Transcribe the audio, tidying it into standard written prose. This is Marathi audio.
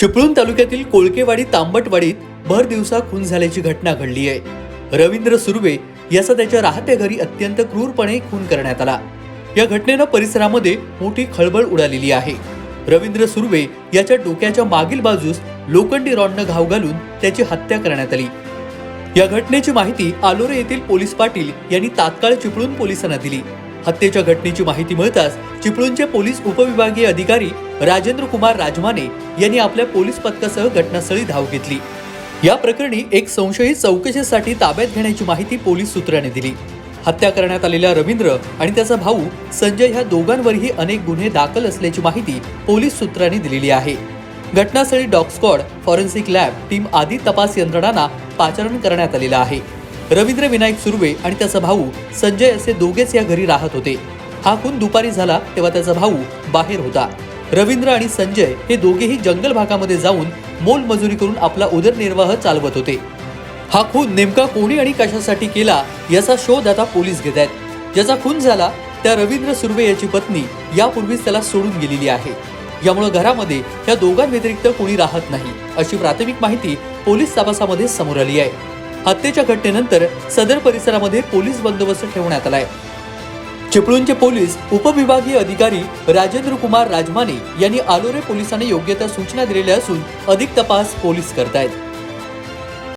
चिपळूण तालुक्यातील कोळकेवाडी तांबटवाडीत भर दिवसा खून झाल्याची घटना घडली आहे। रवींद्र सुर्वे याचा त्याच्या राहत्या घरी अत्यंत क्रूरपणे खून करण्यात आला। या घटनेनं परिसरामध्ये मोठी खळबळ उडालेली आहे। रवींद्र सुर्वे याच्या डोक्याच्या मागील बाजूस लोखंडी रॉडनं घाव घालून त्याची हत्या करण्यात आली। या घटनेची माहिती आलोरे येथील पोलीस पाटील यांनी तात्काळ चिपळूण पोलिसांना दिली। हत्येच्या घटनेची माहिती मिळताच चिपळूणचे पोलीस उपविभागीय अधिकारी राजेंद्र कुमार राजमाने यांनी आपल्या पोलीस पथकासह घटनास्थळी धाव घेतली। या प्रकरणी एक संशयित चौकशीसाठी ताब्यात घेण्याची माहिती पोलीस सूत्रांनी दिली। हत्या करण्यात आलेल्या रवींद्र आणि त्याचा भाऊ संजय ह्या दोघांवरही अनेक गुन्हे दाखल असल्याची माहिती पोलीस सूत्रांनी दिलेली आहे। घटनास्थळी dog squad, forensic lab team आदी तपास यंत्रणांना पाचारण करण्यात आलेलं आहे। रवींद्र विनायक सुर्वे आणि त्याचा भाऊ संजय असे दोघेच या घरी राहत होते। हा खून दुपारी झाला तेव्हा त्याचा भाऊ बाहेर होता। रवींद्र आणि संजय हे दोघेही जंगल भागामध्ये जाऊन मोलमजुरी करून आपला उदरनिर्वाह चालवत होते। हा खून नेमका कोणी आणि कशासाठी केला याचा शोध आता पोलीस घेत आहेत। ज्याचा खून झाला त्या रवींद्र सुर्वे याची पत्नी यापूर्वीच त्याला सोडून गेलेली आहे। यामुळे घरामध्ये या दोघांव्यतिरिक्त कोणी राहत नाही अशी प्राथमिक माहिती पोलीस तपासामध्ये समोर आली आहे। हत्येच्या घटनेनंतर सदर परिसरामध्ये पोलीस बंदोबस्त ठेवण्यात आलाय। चिपळूणचे पोलीस उपविभागीय अधिकारी राजेंद्र कुमार राजमाने यांनी आलोरे पोलिसांनी योग्य त्या सूचना दिलेल्या असून अधिक तपास पोलीस करतायत।